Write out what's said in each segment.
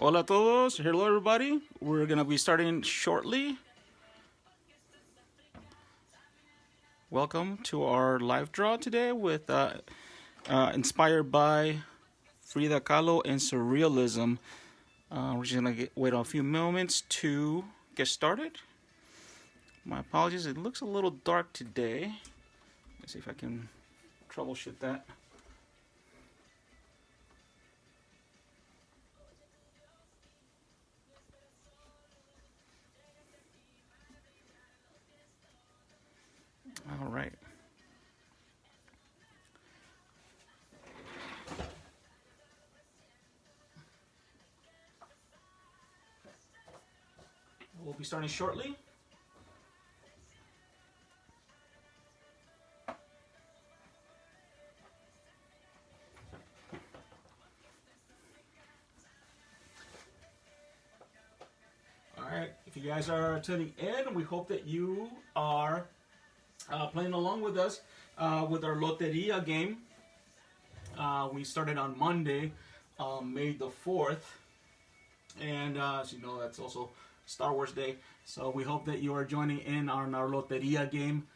Hola a todos. Hello, everybody. We're going to be starting shortly. Welcome to our live draw today with inspired by Frida Kahlo and Surrealism. We're just going to wait a few moments to get started. My apologies. It looks a little dark today. Let's see if I can troubleshoot that. All right. We'll be starting shortly. All right. If you guys are tuning in, we hope that you are playing along with us with our Loteria game. We started on Monday, May the 4th. And as you know, that's also Star Wars Day. So we hope that you are joining in on our Loteria game,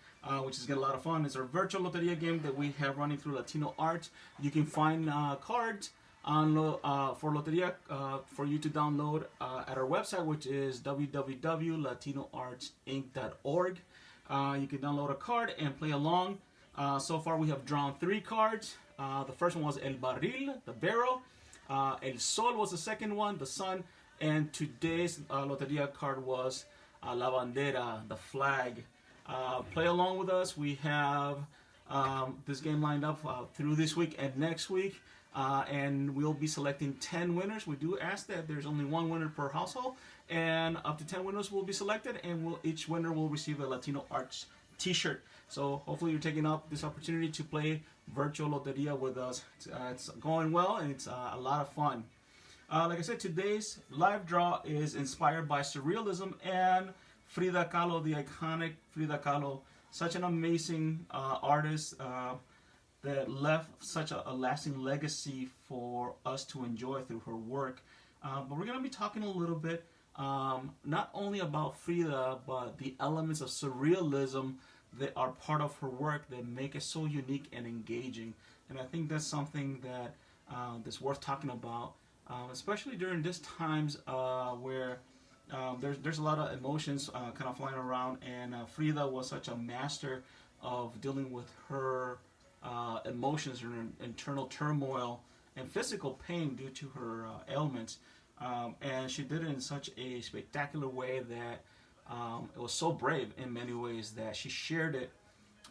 which is going to be a lot of fun. It's our virtual Loteria game that we have running through Latino Art. You can find cards on for Loteria for you to download at our website, which is www.latinoartsinc.org. You can download a card and play along. So far we have drawn 3 cards. The first one was El Barril, the barrel. El Sol was the second one, the sun. And today's Loteria card was La Bandera, the flag. Play along with us. We have this game lined up through this week and next week. And we'll be selecting 10 winners. We do ask that there's only 1 winner per household, and up to 10 winners will be selected, and each winner will receive a Latino Arts t-shirt. So hopefully you're taking up this opportunity to play virtual Loteria with us. It's going well, and it's a lot of fun. Like I said, today's live draw is inspired by Surrealism and Frida Kahlo, the iconic Frida Kahlo. Such an amazing artist that left such a lasting legacy for us to enjoy through her work. But we're going to be talking a little bit not only about Frida, but the elements of surrealism that are part of her work that make it so unique and engaging. And I think that's something that that's worth talking about, especially during these times where there's a lot of emotions kind of flying around, and Frida was such a master of dealing with her emotions, her internal turmoil, and physical pain due to her ailments. And she did it in such a spectacular way that it was so brave in many ways that she shared it,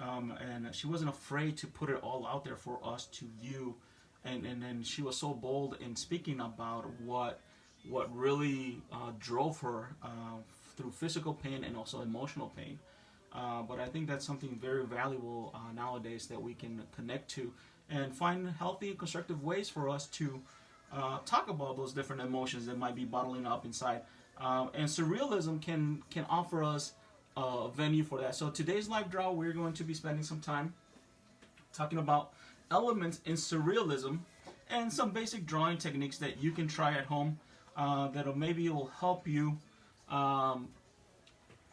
and she wasn't afraid to put it all out there for us to view. And she was so bold in speaking about what really drove her through physical pain and also emotional pain. But I think that's something very valuable nowadays that we can connect to and find healthy and constructive ways for us to talk about those different emotions that might be bottling up inside. And surrealism can offer us a venue for that. So today's live draw, we're going to be spending some time talking about elements in surrealism and some basic drawing techniques that you can try at home that maybe will help you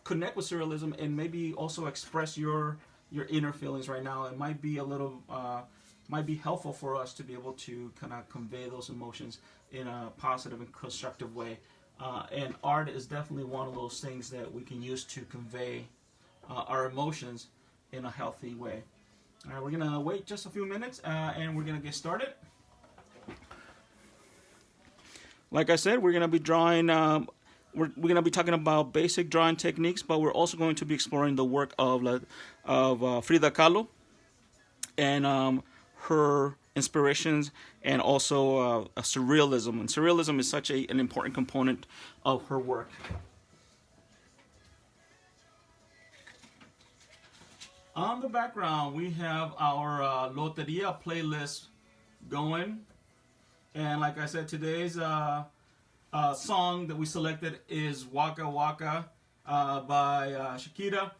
connect with surrealism and maybe also express your inner feelings right now. It might be a little might be helpful for us to be able to kind of convey those emotions in a positive and constructive way. And art is definitely one of those things that we can use to convey our emotions in a healthy way. All right, we're gonna wait just a few minutes and we're gonna get started. Like I said, we're gonna be drawing. We're going to be talking about basic drawing techniques, but we're also going to be exploring the work of Frida Kahlo and her inspirations, and also surrealism. And surrealism is such an important component of her work. On the background, we have our Loteria playlist going. And like I said, today's song that we selected is Waka Waka by Shakira.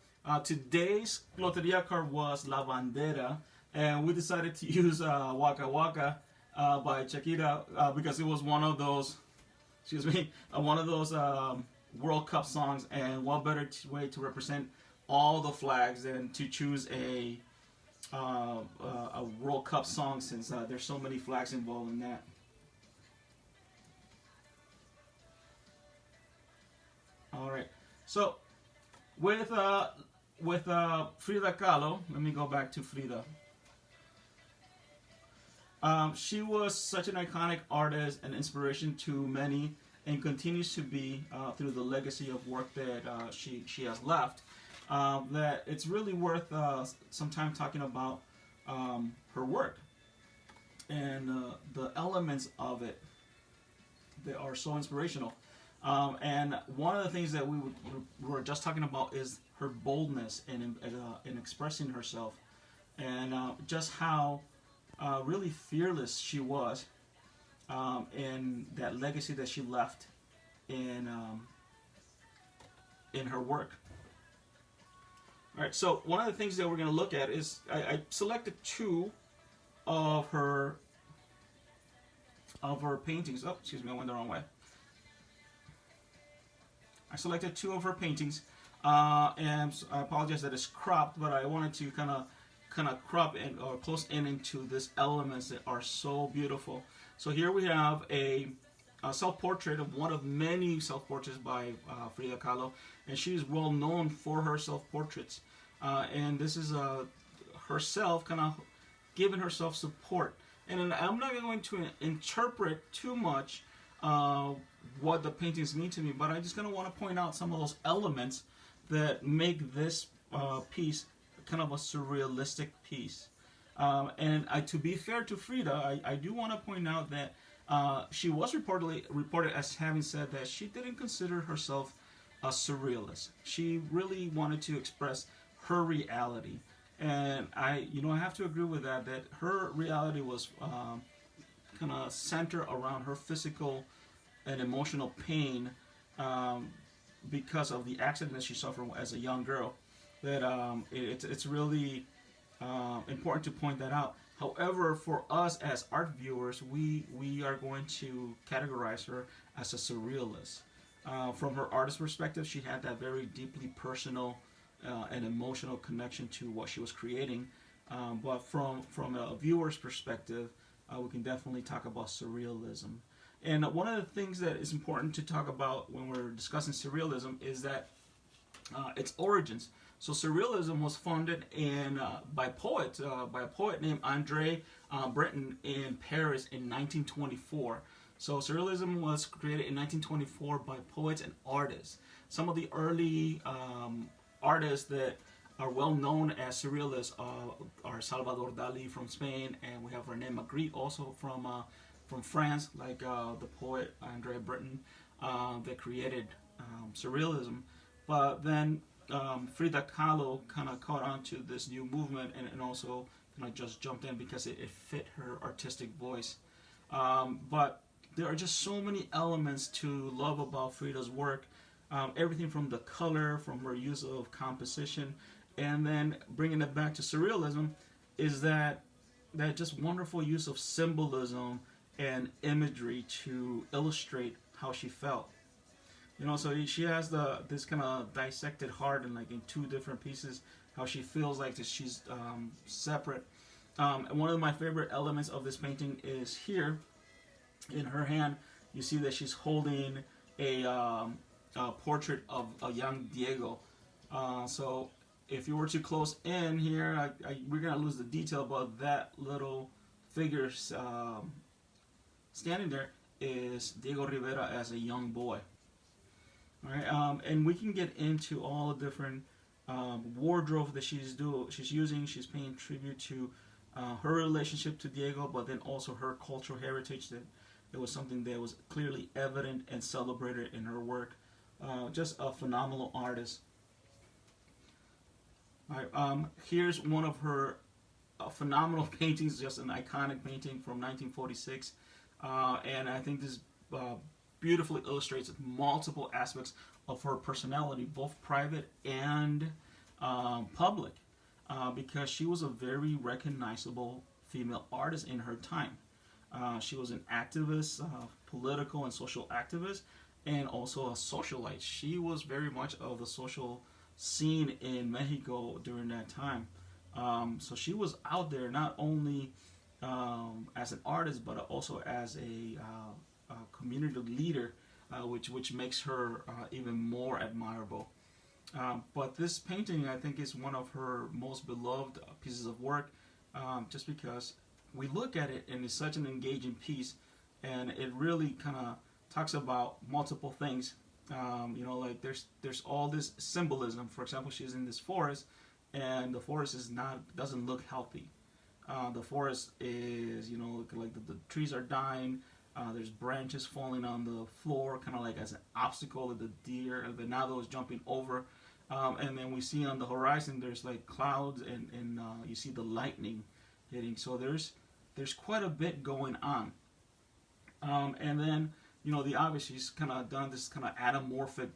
Today's Loteria card was La Bandera, and we decided to use Waka Waka by Shakira because it was one of those excuse me, one of those World Cup songs, and what better way to represent all the flags than to choose a World Cup song, since there's so many flags involved in that. All right, so with Frida Kahlo, let me go back to Frida. She was such an iconic artist and inspiration to many, and continues to be through the legacy of work that she has left. That it's really worth some time talking about her work and the elements of it that are so inspirational. And one of the things that we were just talking about is her boldness in expressing herself, and just how really fearless she was, and that legacy that she left in her work. All right, so one of the things that we're going to look at is I selected two of her paintings. Oh, excuse me, I went the wrong way. I selected two of her paintings, and I apologize that it's cropped, but I wanted to kind of crop in or close in into these elements that are so beautiful. So here we have a self-portrait of one of many self-portraits by Frida Kahlo, and she is well known for her self-portraits. And this is herself kind of giving herself support. And I'm not going to interpret too much what the paintings mean to me, but I just kind of want to point out some of those elements that make this piece kind of a surrealistic piece. And to be fair to Frida, I do want to point out that she was reported as having said that she didn't consider herself a surrealist. She really wanted to express her reality, and I have to agree with that. That her reality was kind of centered around her physical and emotional pain because of the accident that she suffered as a young girl. That it's really important to point that out. However, for us as art viewers, we are going to categorize her as a surrealist. From her artist perspective, she had that very deeply personal and emotional connection to what she was creating. But from a viewer's perspective, we can definitely talk about surrealism. And one of the things that is important to talk about when we're discussing surrealism is that its origins. So surrealism was founded by a poet named Andre Breton in Paris in 1924. So surrealism was created in 1924 by poets and artists. Some of the early artists that are well known as surrealists are Salvador Dali from Spain, and we have René Magritte also from France, like the poet Andre Breton that created surrealism. But then Frida Kahlo kind of caught on to this new movement and also kind of just jumped in because it fit her artistic voice. But there are just so many elements to love about Frida's work. Everything from the color, from her use of composition, and then bringing it back to surrealism is that just wonderful use of symbolism and imagery to illustrate how she felt. So she has this kind of dissected heart in two different pieces, how she feels like that she's separate. And one of my favorite elements of this painting is here in her hand. You see that she's holding a portrait of a young Diego. So if you were to close in here, we're going to lose the detail, but that little figure standing there is Diego Rivera as a young boy. All right, and we can get into all the different wardrobe that she's using. She's paying tribute to her relationship to Diego, but then also her cultural heritage. That it was something that was clearly evident and celebrated in her work. Just a phenomenal artist. All right, here's one of her phenomenal paintings, just an iconic painting from 1946, and I think this beautifully illustrates multiple aspects of her personality, both private and public, because she was a very recognizable female artist in her time. She was an activist, political and social activist, and also a socialite. She was very much of the social scene in Mexico during that time. So she was out there not only as an artist, but also as a community leader, which makes her even more admirable. But this painting, I think, is one of her most beloved pieces of work, just because we look at it and it's such an engaging piece, and it really kind of talks about multiple things. Like there's all this symbolism. For example, she's in this forest, and the forest doesn't look healthy. The forest is, like the trees are dying. There's branches falling on the floor, kind of like as an obstacle that the venado is jumping over. And then we see on the horizon there's like clouds, and you see the lightning hitting. So there's quite a bit going on. And then the obvious, she's kind of done this kind of anamorphic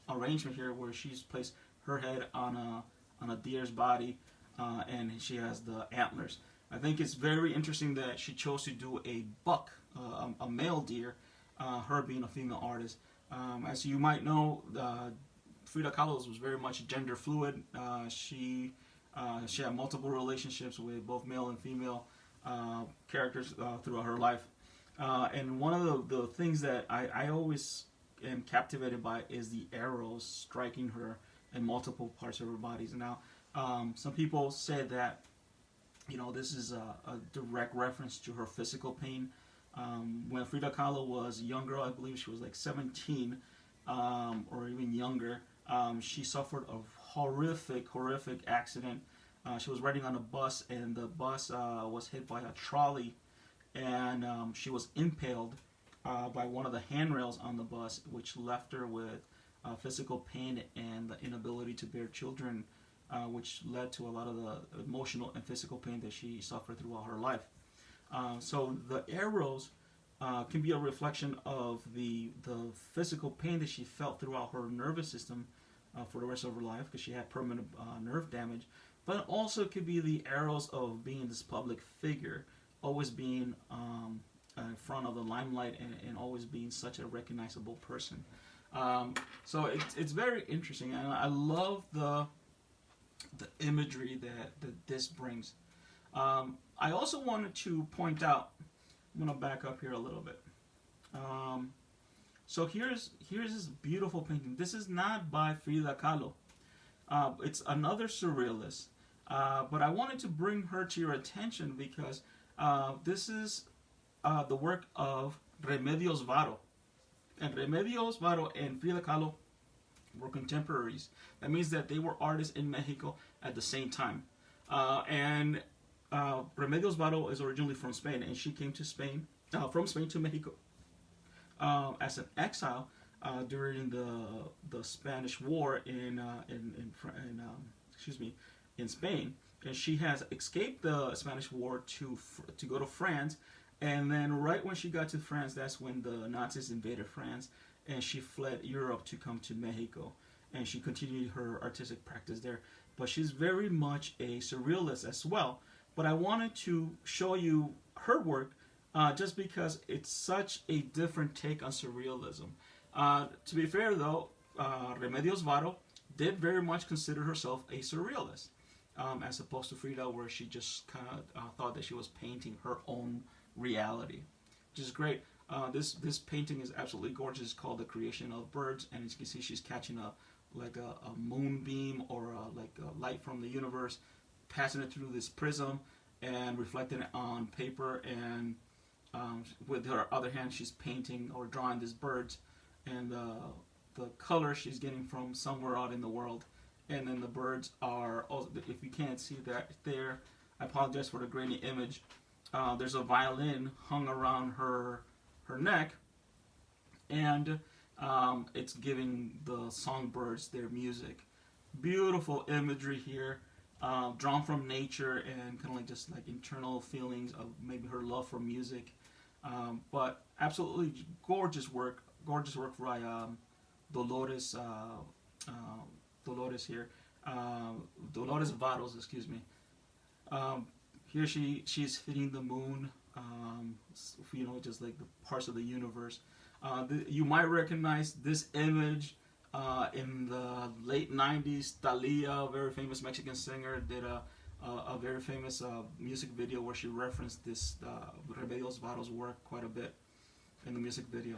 arrangement here, where she's placed her head on a deer's body, and she has the antlers. I think it's very interesting that she chose to do a buck, a male deer, her being a female artist. As you might know, Frida Kahlo was very much gender fluid. She had multiple relationships with both male and female characters throughout her life. And one of the things that I always am captivated by is the arrows striking her in multiple parts of her bodies. Now, some people say that this is a direct reference to her physical pain. When Frida Kahlo was a young girl, I believe she was like 17 or even younger, she suffered a horrific accident. She was riding on a bus, and the bus was hit by a trolley, and she was impaled by one of the handrails on the bus, which left her with physical pain and the inability to bear children, which led to a lot of the emotional and physical pain that she suffered throughout her life. So the arrows can be a reflection of the physical pain that she felt throughout her nervous system for the rest of her life, because she had permanent nerve damage. But also it could be the arrows of being this public figure, always being in front of the limelight, and always being such a recognizable person. So it's very interesting, and I love the imagery that this brings. I also wanted to point out, I'm going to back up here a little bit. So here's this beautiful painting. This is not by Frida Kahlo. It's another surrealist. But I wanted to bring her to your attention because this is the work of Remedios Varo. And Remedios Varo and Frida Kahlo were contemporaries. That means that they were artists in Mexico at the same time. And Remedios Varo is originally from Spain, and she came to Spain, from Spain to Mexico as an exile during the Spanish War in Spain. And she has escaped the Spanish War to go to France. And then right when she got to France, that's when the Nazis invaded France, and she fled Europe to come to Mexico. And she continued her artistic practice there. But she's very much a surrealist as well. But I wanted to show you her work just because it's such a different take on surrealism. To be fair, though, Remedios Varo did very much consider herself a surrealist, as opposed to Frida, where she just kind of thought that she was painting her own reality, which is great. This painting is absolutely gorgeous. It's called The Creation of Birds, and as you can see, she's catching a moonbeam or a light from the universe, passing it through this prism and reflecting it on paper, and with her other hand she's painting or drawing these birds, and the color she's getting from somewhere out in the world. And then the birds are, if you can't see that there, I apologize for the grainy image. There's a violin hung around her neck, and it's giving the songbirds their music. Beautiful imagery here, drawn from nature, and kind of like just like internal feelings of maybe her love for music. But absolutely gorgeous work by Dolores here, Dolores Varos, excuse me. Here she's hitting the moon just like the parts of the universe. You might recognize this image in the late 90s. Thalia, a very famous Mexican singer, did a very famous music video where she referenced this Remedios Varo's work quite a bit in the music video.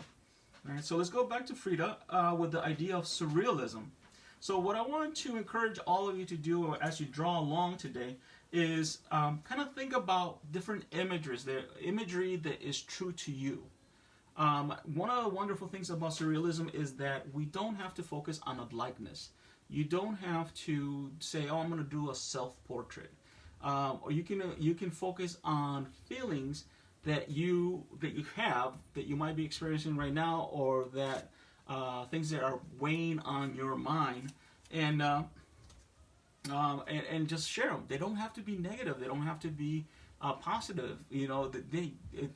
All right, so let's go back to Frida with the idea of surrealism. So what I want to encourage all of you to do as you draw along today is kind of think about different imagery that is true to you. One of the wonderful things about surrealism is that we don't have to focus on a likeness. You don't have to say, "Oh, I'm going to do a self-portrait," or you can focus on feelings that you have, that you might be experiencing right now, or that things that are weighing on your mind, and just share them. They don't have to be negative. They don't have to be positive. You know,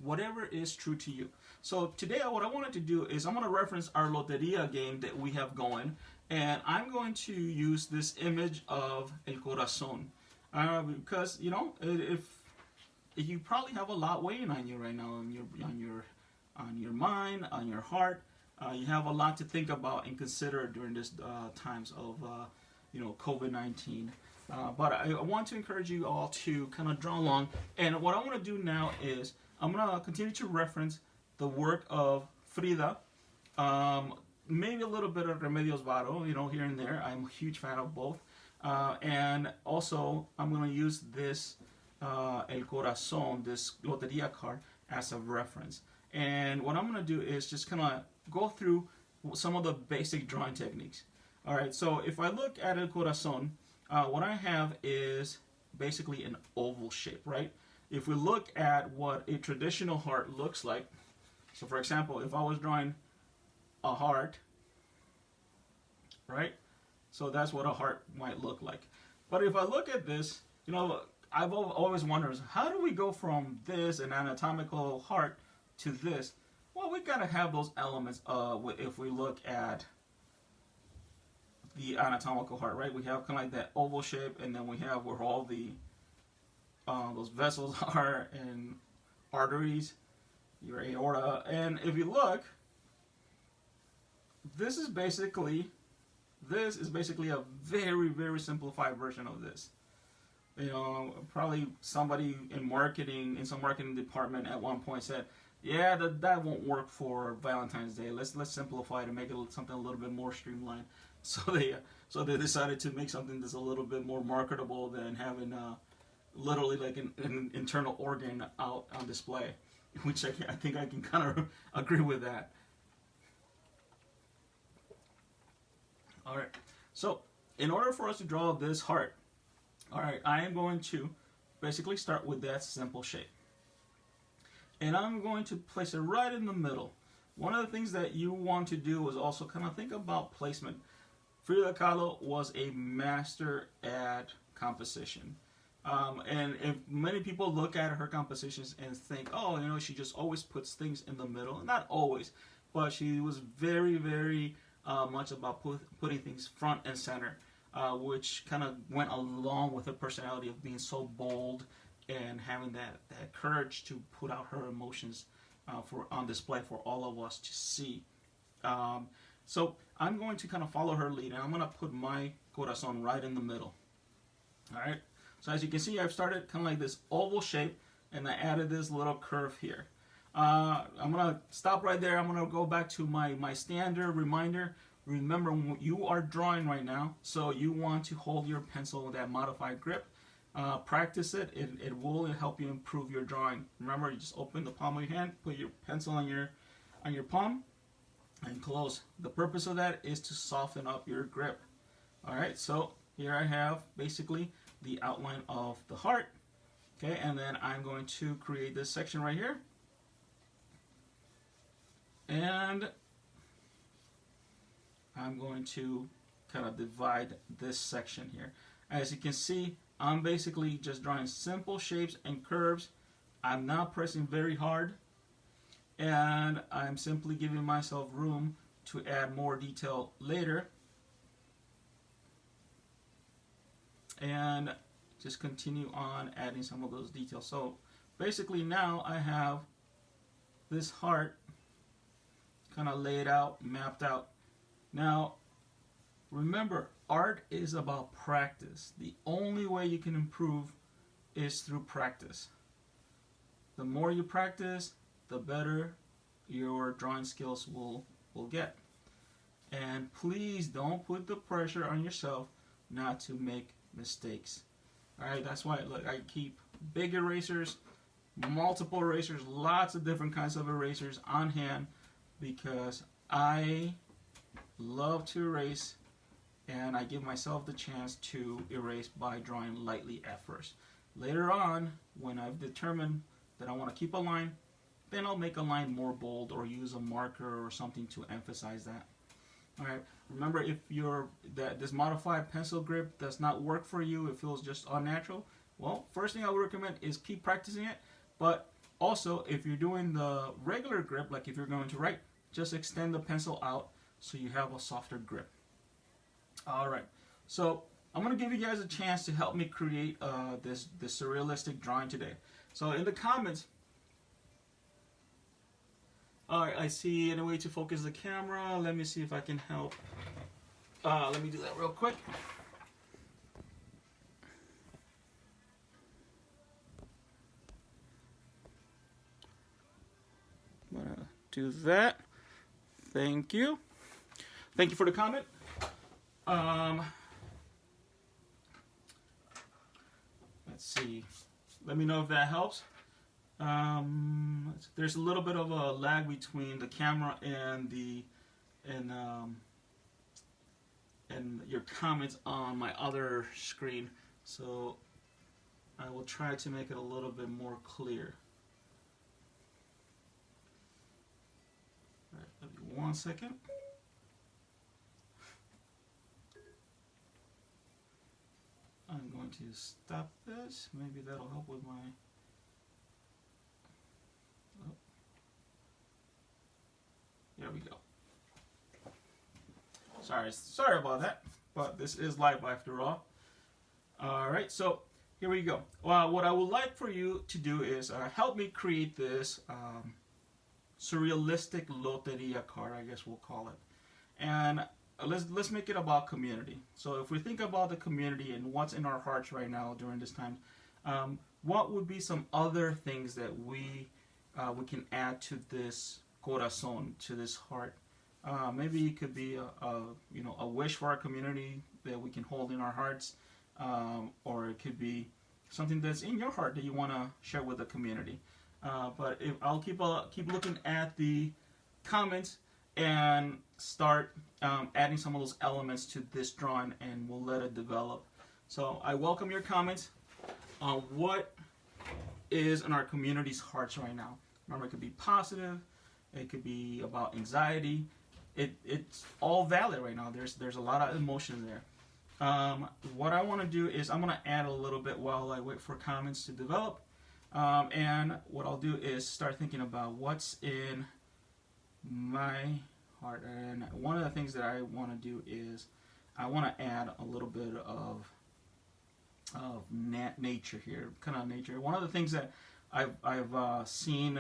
whatever is true to you. So today, what I wanted to do is I'm going to reference our Loteria game that we have going, and I'm going to use this image of El Corazón because if you probably have a lot weighing on you right now, on your mind, on your heart. You have a lot to think about and consider during this times of COVID-19. But I want to encourage you all to kind of draw along. And what I want to do now is I'm going to continue to reference the work of Frida, maybe a little bit of Remedios Varo, here and there. I'm a huge fan of both. And also, I'm going to use this El Corazón, this Loteria card, as a reference. And what I'm going to do is just kind of go through some of the basic drawing techniques. All right, so if I look at El Corazón, what I have is basically an oval shape, right? If we look at what a traditional heart looks like, so for example, if I was drawing a heart, right? So that's what a heart might look like. But if I look at this, I've always wondered, how do we go from this, an anatomical heart, to this? Well, we gotta have those elements if we look at the anatomical heart, right? We have kind of like that oval shape, and then we have where all the those vessels are, and arteries, your aorta. And if you look, this is basically a very, very simplified version of this. Probably somebody in some marketing department at one point said, "Yeah, that won't work for Valentine's Day. Let's simplify it and make it something a little bit more streamlined." So they decided to make something that's a little bit more marketable than having literally like an internal organ out on display, which I think I can kind of agree with that. All right. So in order for us to draw this heart, all right, I am going to basically start with that simple shape. And I'm going to place it right in the middle. One of the things that you want to do is also kind of think about placement. Frida Kahlo was a master at composition. And if many people look at her compositions and think, oh, she just always puts things in the middle. Not always, but she was very, very much about putting things front and center, which kind of went along with her personality of being so bold and having that courage to put out her emotions on display for all of us to see. So I'm going to kind of follow her lead, and I'm going to put my corazón right in the middle. All right. So as you can see, I've started kind of like this oval shape, and I added this little curve here. I'm going to stop right there. I'm going to go back to my standard reminder. Remember, you are drawing right now, so you want to hold your pencil with that modified grip. Practice it. It will help you improve your drawing. Remember, you just open the palm of your hand, put your pencil on your palm, and close. The purpose of that is to soften up your grip. All right, so here I have basically the outline of the heart. Okay, and then I'm going to create this section right here. And I'm going to kind of divide this section here. As you can see, I'm basically just drawing simple shapes and curves. I'm not pressing very hard, and I'm simply giving myself room to add more detail later, and just continue on adding some of those details. So basically now I have this heart kind of laid out, mapped out. Now, remember, art is about practice. The only way you can improve is through practice. The more you practice, the better your drawing skills will get. And please don't put the pressure on yourself not to make mistakes. Alright, that's why look, I keep big erasers, multiple erasers, lots of different kinds of erasers on hand, because I love to erase, and I give myself the chance to erase by drawing lightly at first. Later on, when I've determined that I want to keep a line, then I'll make a line more bold or use a marker or something to emphasize that. Alright, remember, if this modified pencil grip does not work for you, it feels just unnatural, well, first thing I would recommend is keep practicing it. But also, if you're doing the regular grip, like if you're going to write, just extend the pencil out so you have a softer grip. Alright, so I'm going to give you guys a chance to help me create this surrealistic drawing today. So in the comments, alright, I see a way to focus the camera. Let me see if I can help. Let me do that real quick. I'm going to do that. Thank you. Thank you for the comment. Let's see. Let me know if that helps. There's a little bit of a lag between the camera and your comments on my other screen, so I will try to make it a little bit more clear. All right, give me 1 second. I'm going to stop this. Maybe that'll help with my... Oh. There we go. Sorry about that, but this is live after all. Alright, so here we go. Well, what I would like for you to do is help me create this surrealistic loteria card, I guess we'll call it. And let's make it about community. So if we think about the community and what's in our hearts right now during this time, what would be some other things that we can add to this corazón, to this heart? Maybe it could be a wish for our community that we can hold in our hearts, or it could be something that's in your heart that you want to share with the community. But I'll keep looking at the comments and start adding some of those elements to this drawing, and we'll let it develop. So I welcome your comments on what is in our community's hearts right now. Remember, it could be positive, it could be about anxiety. It's all valid right now. There's a lot of emotion there. What I want to do is I'm going to add a little bit while I wait for comments to develop. And what I'll do is start thinking about what's in my heart. And one of the things that I want to do is I want to add a little bit of nature here, kind of nature. One of the things that I've seen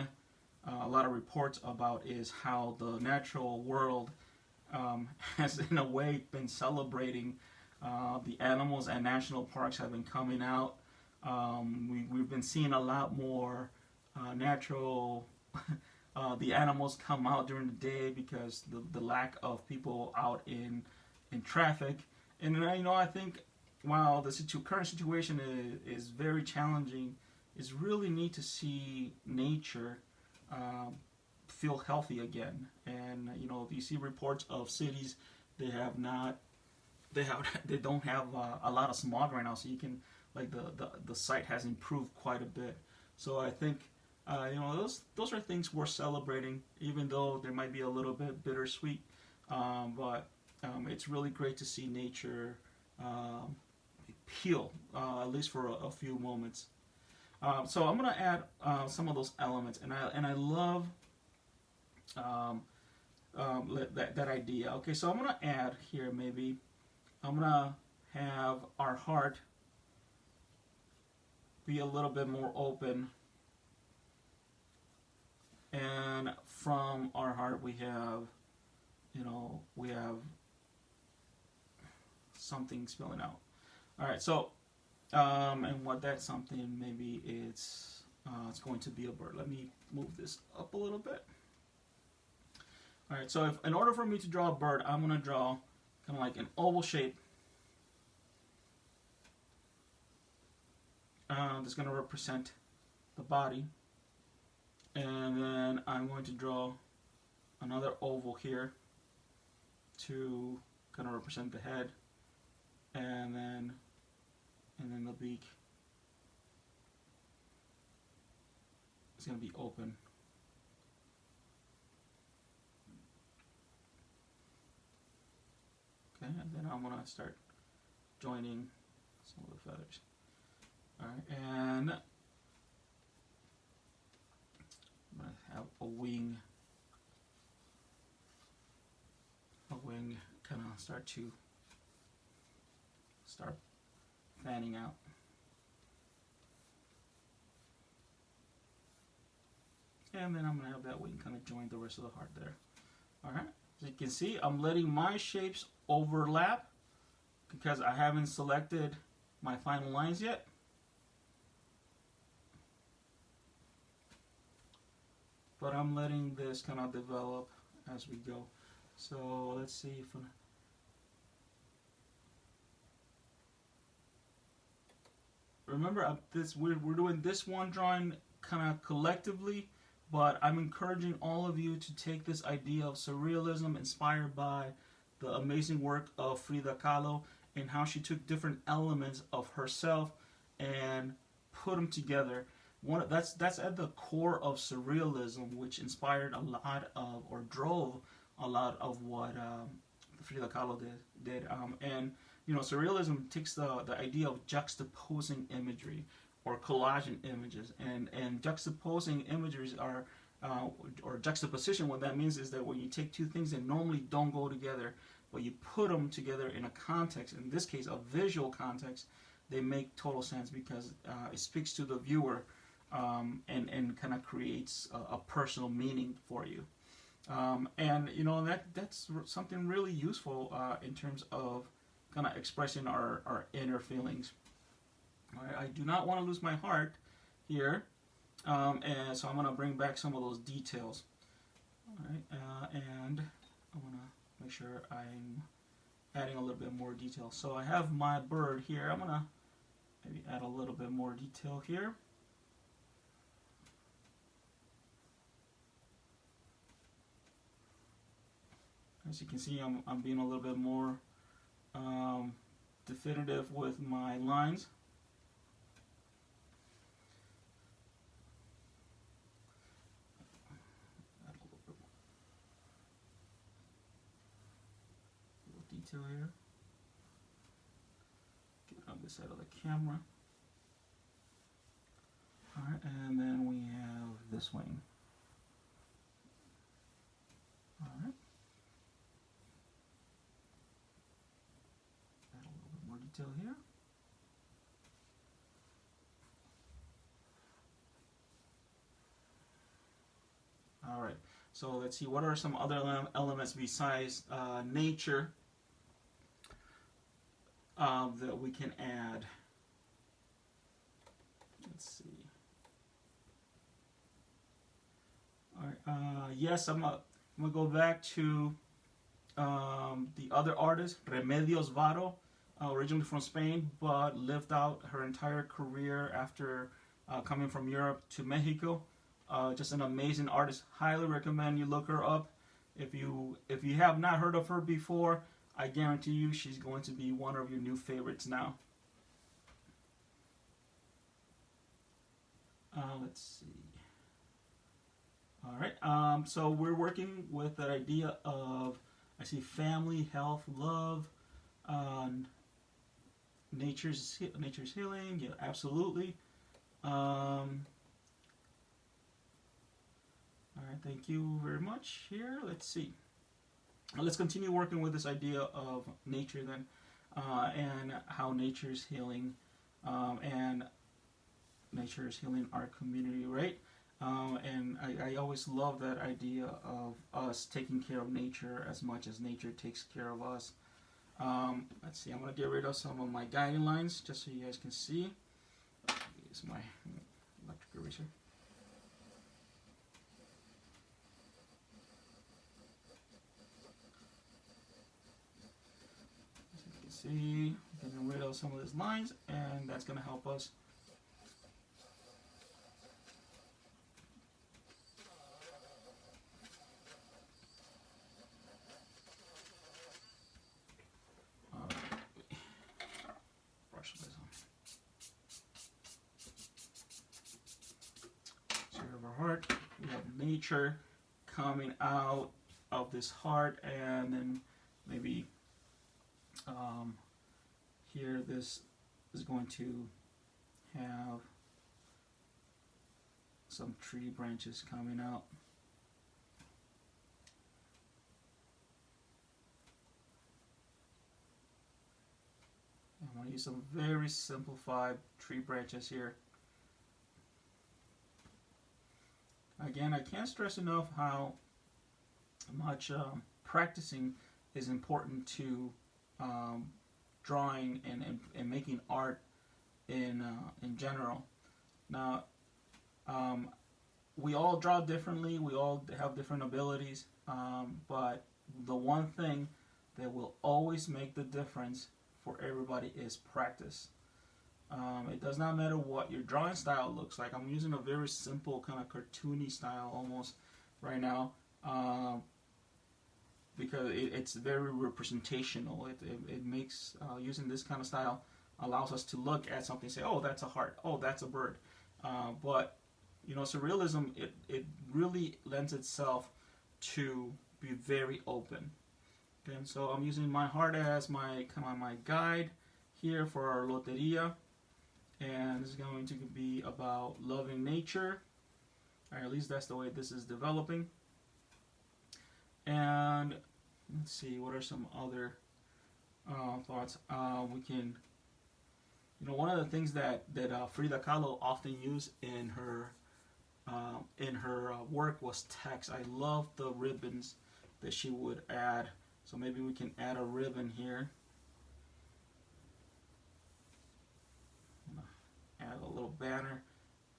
a lot of reports about is how the natural world has in a way been celebrating the animals, and national parks have been coming out. We've been seeing a lot more natural the animals come out during the day because the lack of people out in traffic. And I think while the current situation is very challenging, it's really neat to see nature feel healthy again. And if you see reports of cities, they don't have a lot of smog right now, so you can, like, the site has improved quite a bit. So I think those are things worth celebrating, even though there might be a little bit bittersweet. But it's really great to see nature heal, at least for a few moments. So I'm going to add some of those elements, and I love that idea. Okay, so I'm going to add here, maybe I'm going to have our heart be a little bit more open, and from our heart we have, we have something spilling out. All right, so and what that something, maybe it's going to be a bird. Let me move this up a little bit. All right, so in order for me to draw a bird, I'm going to draw kind of like an oval shape. That's going to represent the body. And then I'm going to draw another oval here to kind of represent the head. And then the beak is going to be open. Okay, and then I'm going to start joining some of the feathers. Alright, and I'm going to have a wing kind of start fanning out. And then I'm going to have that wing kind of join the rest of the heart there. Alright, as you can see, I'm letting my shapes overlap because I haven't selected my final lines yet. But I'm letting this kind of develop as we go. So let's see if remember we're doing this one drawing kind of collectively, but I'm encouraging all of you to take this idea of surrealism inspired by the amazing work of Frida Kahlo and how she took different elements of herself and put them together. That's at the core of surrealism, which inspired a lot of, or drove a lot of what Frida Kahlo did. And surrealism takes the idea of juxtaposing imagery or collaging images, and juxtaposing images are or juxtaposition. What that means is that when you take two things that normally don't go together, but you put them together in a context, in this case a visual context, they make total sense because it speaks to the viewer. And kind of creates a personal meaning for you, and that's something really useful in terms of kind of expressing our inner feelings. All right, I do not want to lose my heart here, and so I'm going to bring back some of those details. All right, and I want to make sure I'm adding a little bit more detail. So I have my bird here. I'm going to maybe add a little bit more detail here. As you can see, I'm being a little bit more definitive with my lines. Add a little bit more detail here. Get it on this side of the camera. Alright, and then we have this wing. Alright. Detail here. All right, so let's see, what are some other elements besides nature that we can add? Let's see. All right, yes, I'm gonna go back to the other artist, Remedios Varo. Originally from Spain, but lived out her entire career after coming from Europe to Mexico. Just an amazing artist. Highly recommend you look her up. If you have not heard of her before, I guarantee you she's going to be one of your new favorites now. Let's see. All right. So we're working with that idea of, I see, family, health, love. Nature's healing, yeah, absolutely. All right, thank you very much. Here, let's see. Let's continue working with this idea of nature then, and how nature's healing, and nature is healing our community, right? And I always love that idea of us taking care of nature as much as nature takes care of us. Let's see, I'm going to get rid of some of my guiding lines just so you guys can see. Use my electric eraser. As you can see, getting rid of some of these lines, and that's going to help us. Heart, we have nature coming out of this heart, and then maybe here this is going to have some tree branches coming out. I'm going to use some very simplified tree branches here. Again, I can't stress enough how much practicing is important to drawing and making art in general. Now, we all draw differently. We all have different abilities. But the one thing that will always make the difference for everybody is practice. It does not matter what your drawing style looks like. I'm using a very simple kind of cartoony style almost right now because it's very representational. It makes using this kind of style allows us to look at something and say, oh, that's a heart, oh, that's a bird. But you know, surrealism, it really lends itself to be very open. Okay, and so I'm using my heart as my kind of my guide here for our loteria. And this is going to be about loving nature, or at least that's the way this is developing. And let's see, what are some other thoughts? We can, you know, one of the things that Frida Kahlo often used in her work was text. I love the ribbons that she would add. So maybe we can add a ribbon here. Add a little banner,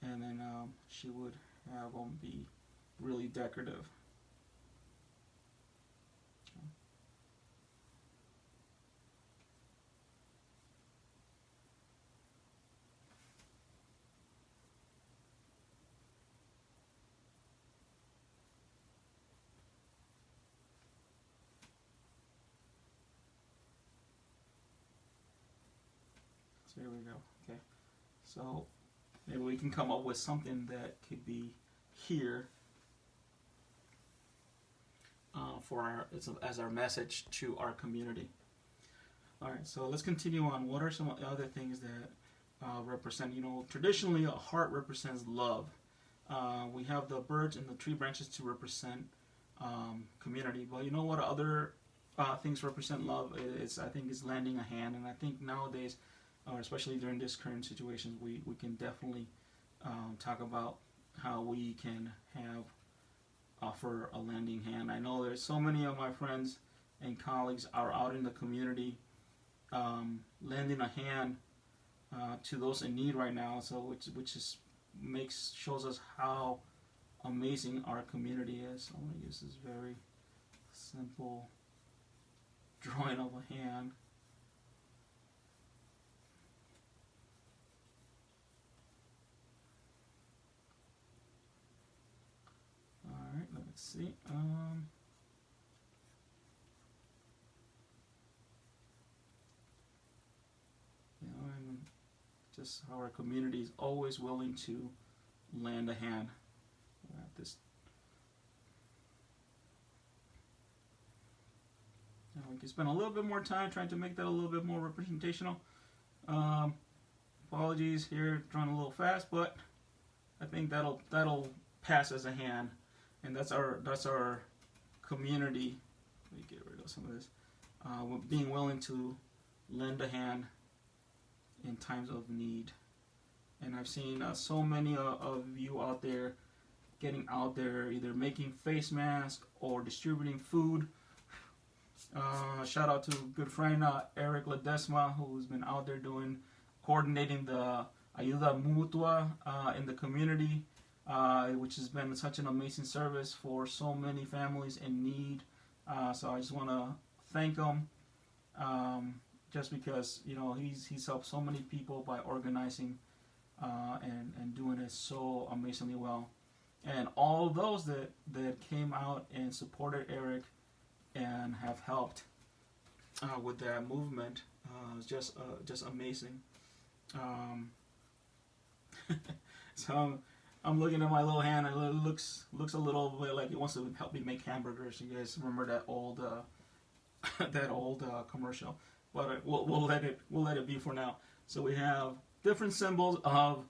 and then she would have them be really decorative. So here we go. Okay. So maybe we can come up with something that could be here for as our message to our community. All right, so let's continue on. What are some other things that represent? You know, traditionally a heart represents love. We have the birds and the tree branches to represent community. But you know what other things represent love? I think is lending a hand, and I think nowadays, especially during this current situation, we can definitely talk about how we can offer a lending hand. I know there's so many of my friends and colleagues are out in the community lending a hand to those in need right now. So which is shows us how amazing our community is. I'm going to use this very simple drawing of a hand. Alright, let's see. And just how our community is always willing to lend a hand. This. Now we can spend a little bit more time trying to make that a little bit more representational. Apologies here, drawing a little fast, but I think that'll pass as a hand, and that's our community. Let me get rid of some of this. Being willing to lend a hand in times of need. And I've seen so many of you out there getting out there, either making face masks or distributing food. Shout out to good friend Eric Ledesma, who's been out there coordinating the Ayuda Mutua in the community, which has been such an amazing service for so many families in need. So I just want to thank him, just because he's helped so many people by organizing and doing it so amazingly well. And all those that came out and supported Eric and have helped with that movement is just amazing. So I'm looking at my little hand, and it looks a little bit like it wants to help me make hamburgers. You guys remember that old commercial? But we'll let it be for now. So we have different symbols of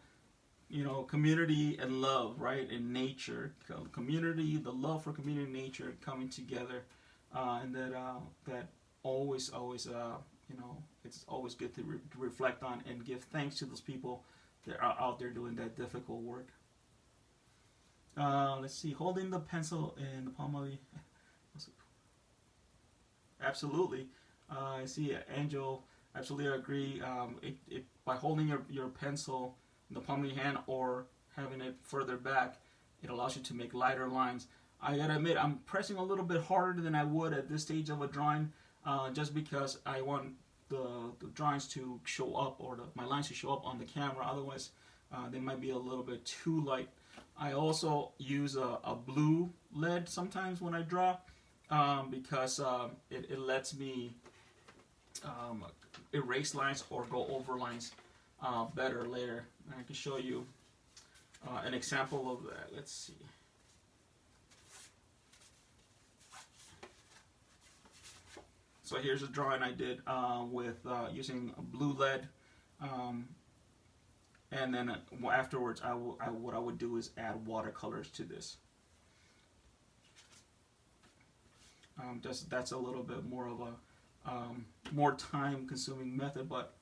community and love, right? In nature, community, the love for community and nature coming together, and that always it's always good to reflect on and give thanks to those people that are out there doing that difficult work. Let's see, holding the pencil in the palm of the... Absolutely. I see Angel, absolutely agree. By holding your pencil in the palm of your hand or having it further back, it allows you to make lighter lines. I gotta admit, I'm pressing a little bit harder than I would at this stage of a drawing, just because I want the drawings to show up, or my lines to show up on the camera. Otherwise, they might be a little bit too light. I also use a blue lead sometimes when I draw, because it lets me erase lines or go over lines better later. And I can show you an example of that. Let's see. So here's a drawing I did with using a blue lead, and then afterwards what I would do is add watercolors to this. That's a little bit more of a more time-consuming method, but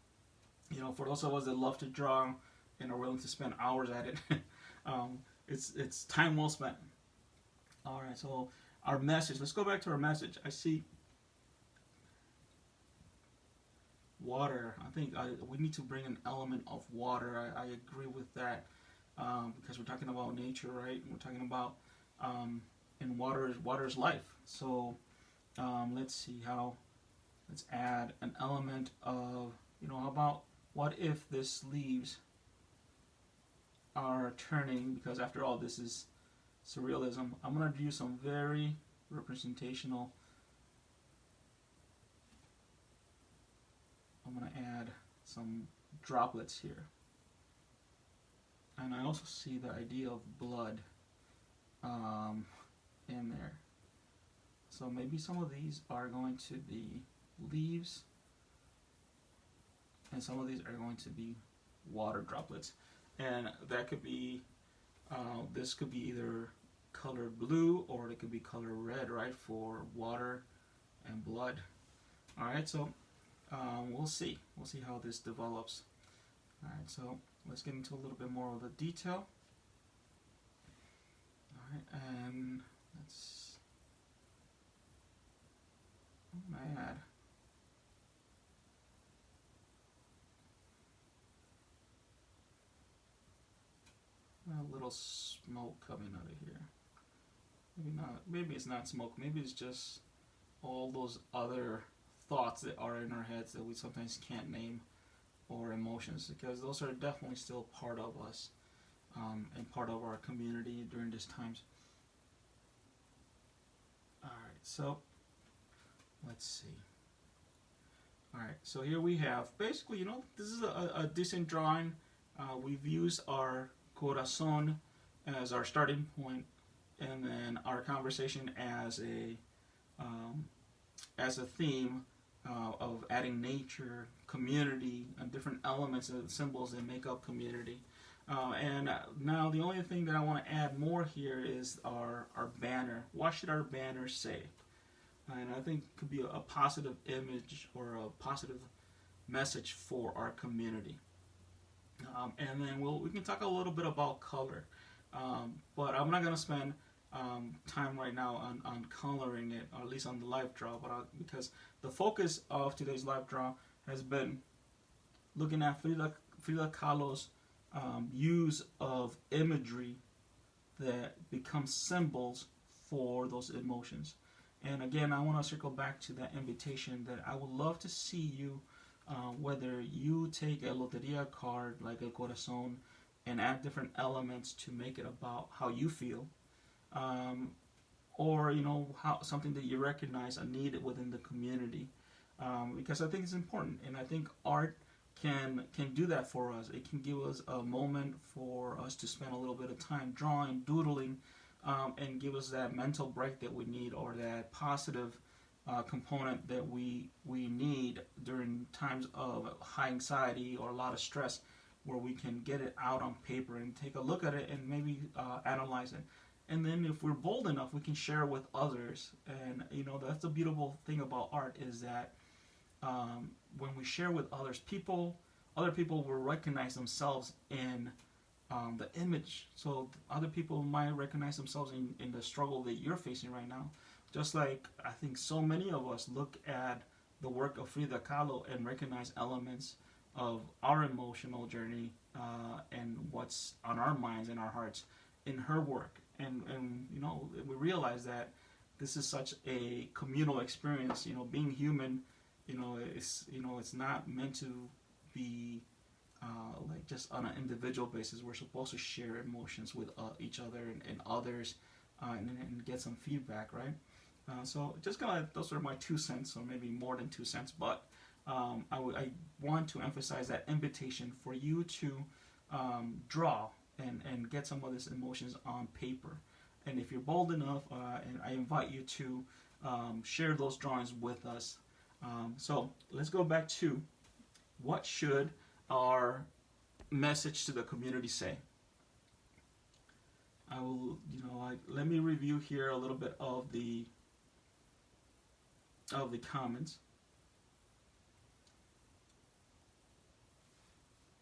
for those of us that love to draw and are willing to spend hours at it, it's time well spent. All right, so our message. Let's go back to our message. I see water. I think we need to bring an element of water. I agree with that, because we're talking about nature, right? We're talking about and water is life. So let's see how. Let's add an element of, how about, what if this leaves are turning, because after all this is surrealism. I'm going to do some very representational. I'm going to add some droplets here. And I also see the idea of blood in there. So maybe some of these are going to be leaves, and some of these are going to be water droplets. And that could be, this could be either colored blue or it could be colored red, right, for water and blood. Alright, so we'll see how this develops. Alright, so let's get into a little bit more of the detail. Alright, and let's add a little smoke coming out of here. Maybe not. Maybe it's not smoke. Maybe it's just all those other thoughts that are in our heads that we sometimes can't name, or emotions, because those are definitely still part of us and part of our community during these times. Alright, so let's see. Alright, so here we have, basically, this is a decent drawing. We've used our corazon as our starting point, and then our conversation as a theme of adding nature, community, and different elements and symbols that make up community. And now the only thing that I want to add more here is our banner. What should our banner say? And I think it could be a positive image or a positive message for our community. And then we can talk a little bit about color. But I'm not gonna spend time right now on coloring it, or at least on the live draw, because the focus of today's live draw has been looking at Frida Kahlo's use of imagery that becomes symbols for those emotions. And again, I want to circle back to that invitation that I would love to see you, whether you take a loteria card like El Corazon and add different elements to make it about how you feel, or how something that you recognize a need within the community, because I think it's important, and I think art can do that for us. It can give us a moment for us to spend a little bit of time drawing, doodling, and give us that mental break that we need, or that positive component that we need during times of high anxiety or a lot of stress, where we can get it out on paper and take a look at it and maybe analyze it. And then if we're bold enough, we can share with others. And that's the beautiful thing about art, is that when we share with others, other people will recognize themselves in the image. So other people might recognize themselves in the struggle that you're facing right now. Just like I think so many of us look at the work of Frida Kahlo and recognize elements of our emotional journey and what's on our minds and our hearts in her work. And we realize that this is such a communal experience. Being human, it's not meant to be like just on an individual basis. We're supposed to share emotions with each other and others, and get some feedback, right? So just those are my 2 cents, or maybe more than 2 cents, but I want to emphasize that invitation for you to draw and get some of these emotions on paper. And if you're bold enough, and I invite you to share those drawings with us. So let's go back to, what should our message to the community say? I will, let me review here a little bit of the comments.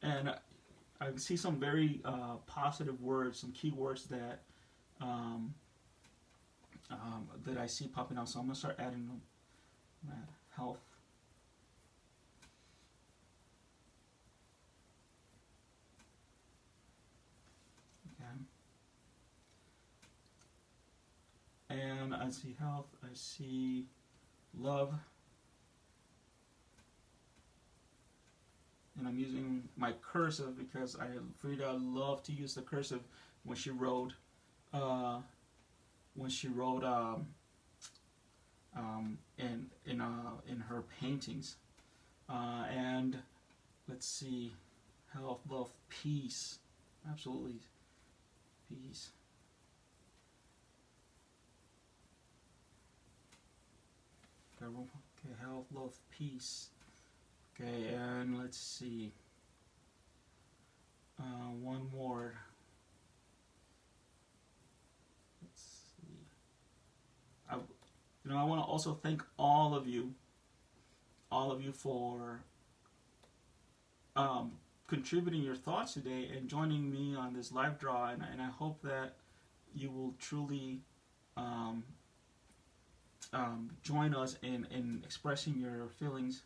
And I see some very positive words, some key words that that I see popping out. So I'm gonna start adding them. Health. Okay. And I see health. I see love. And I'm using my cursive because Frida loved to use the cursive when she wrote in her paintings. And let's see, health, love, peace, absolutely, peace. Okay, health, love, peace. Okay, and let's see. One more. Let's see. I want to also thank all of you for contributing your thoughts today and joining me on this live draw. And I hope that you will truly join us in expressing your feelings.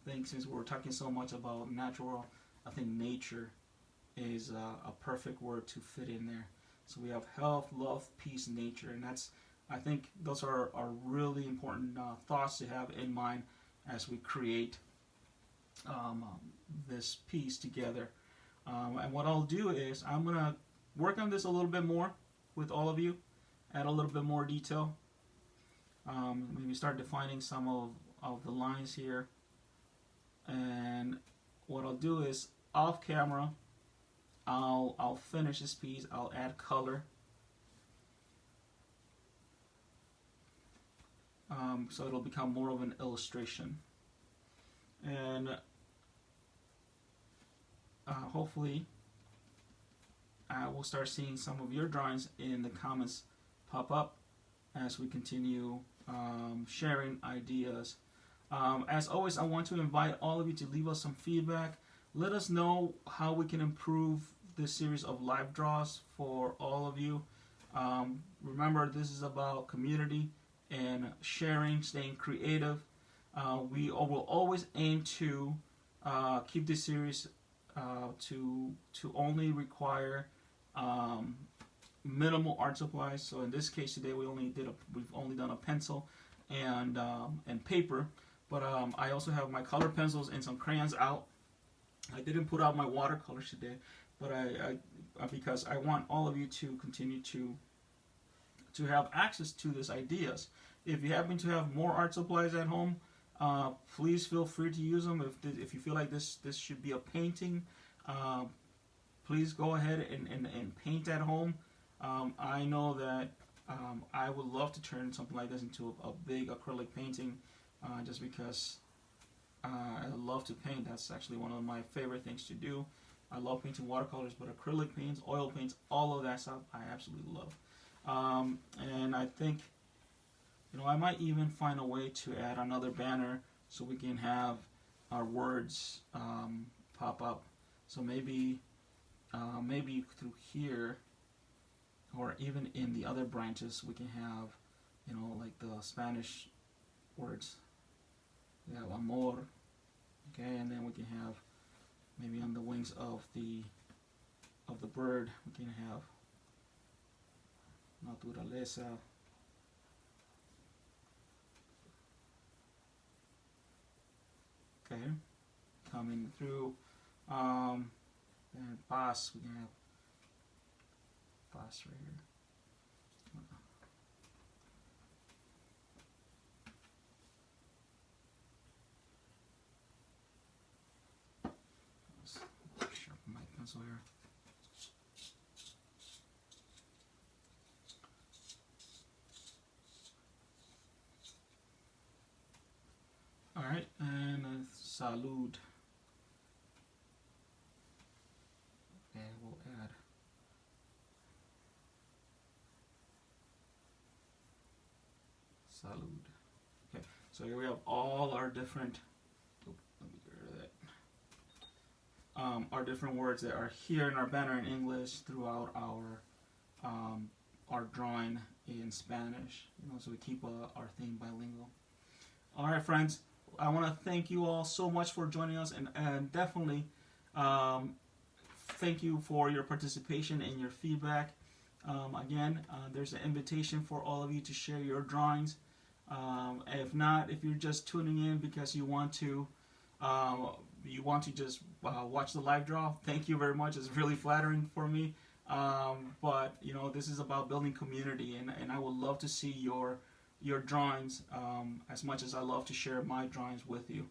I think since we're talking so much about natural, I think nature is a perfect word to fit in there. So we have health, love, peace, nature, and I think those are really important thoughts to have in mind as we create this piece together. And what I'll do is I'm gonna work on this a little bit more with all of you, add a little bit more detail, maybe start defining some of the lines here. And what I'll do is, off camera, I'll finish this piece. I'll add color, so it'll become more of an illustration. And hopefully, I will start seeing some of your drawings in the comments pop up as we continue sharing ideas. As always, I want to invite all of you to leave us some feedback. let us know how we can improve this series of live draws for all of you. Remember, this is about community and sharing, staying creative. We will always aim to keep this series to only require minimal art supplies. So in this case today, we've only done a pencil and paper. But I also have my color pencils and some crayons out. I didn't put out my watercolors today, but I because I want all of you to continue to have access to these ideas. If you happen to have more art supplies at home, please feel free to use them. If you feel like this should be a painting, please go ahead and paint at home. I know that I would love to turn something like this into a big acrylic painting, just because I love to paint. That's actually one of my favorite things to do. I love painting watercolors, but acrylic paints, oil paints, all of that stuff I absolutely love. And I think, I might even find a way to add another banner so we can have our words pop up. So maybe through here, or even in the other branches, we can have, like the Spanish words. We have amor, okay, and then we can have maybe on the wings of the bird we can have naturaleza. Okay, coming through, and paz, we can have paz right here. Sharpen my pencil here. All right, and salud. And we'll add salud. Okay, so here we have all our different. Let me get rid of that. Our different words that are here in our banner in English throughout our drawing in Spanish. So we keep our theme bilingual. All right, friends. I want to thank you all so much for joining us, and definitely thank you for your participation and your feedback. Again, there's an invitation for all of you to share your drawings. If not, if you're just tuning in because you want to just watch the live draw, thank you very much. It's really flattering for me. But this is about building community, and I would love to see your drawings as much as I love to share my drawings with you.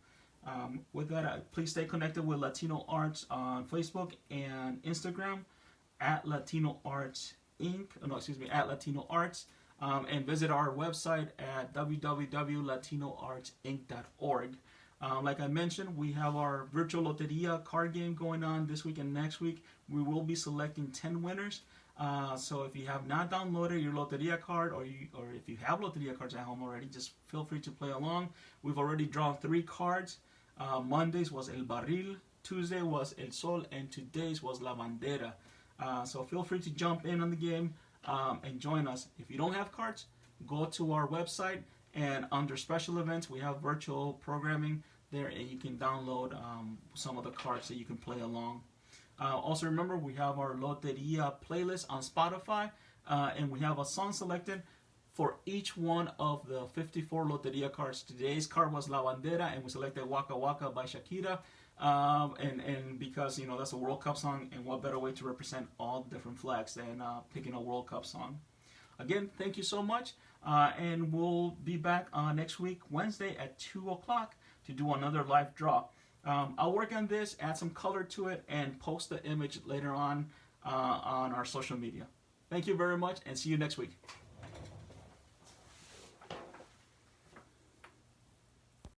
With that, please stay connected with Latino Arts on Facebook and Instagram at Latino Arts Inc. At Latino Arts, and visit our website at www.latinoartsinc.org. Like I mentioned, we have our virtual loteria card game going on this week and next week. We will be selecting 10 winners. So if you have not downloaded your loteria card, or if you have loteria cards at home already, just feel free to play along. We've already drawn 3 cards. Mondays was El Barril, Tuesday was El Sol, and today's was La Bandera. So feel free to jump in on the game and join us. If you don't have cards, go to our website, and under special events, we have virtual programming there, and you can download some of the cards that you can play along. Also remember, we have our Loteria playlist on Spotify, and we have a song selected for each one of the 54 Loteria cards. Today's card was La Bandera, and we selected Waka Waka by Shakira, and because that's a World Cup song, and what better way to represent all the different flags than picking a World Cup song. Again, thank you so much, and we'll be back next week, Wednesday at 2 o'clock to do another live draw. I'll work on this, add some color to it, and post the image later on our social media. Thank you very much, and see you next week.